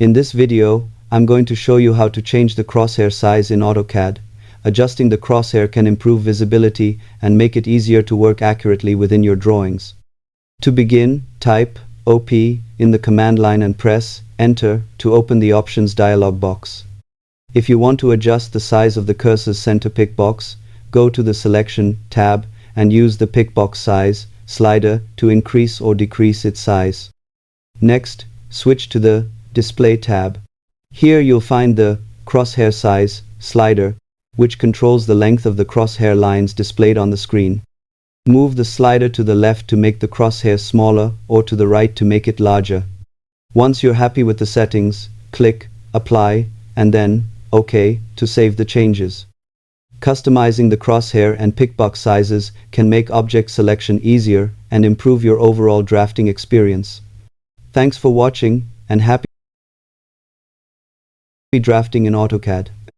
In this video, I'm going to show you how to change the crosshair size in AutoCAD. Adjusting the crosshair can improve visibility and make it easier to work accurately within your drawings. To begin, type OP in the command line and press Enter to open the Options dialog box. If you want to adjust the size of the cursor's center pick box, go to the Selection tab and use the pick box size slider to increase or decrease its size. Next, switch to the Display tab. Here you'll find the Crosshair size slider, which controls the length of the crosshair lines displayed on the screen. Move the slider to the left to make the crosshair smaller or to the right to make it larger. Once you're happy with the settings, click Apply and then OK to save the changes. Customizing the crosshair and pickbox sizes can make object selection easier and improve your overall drafting experience. Thanks for watching and happy drafting in AutoCAD.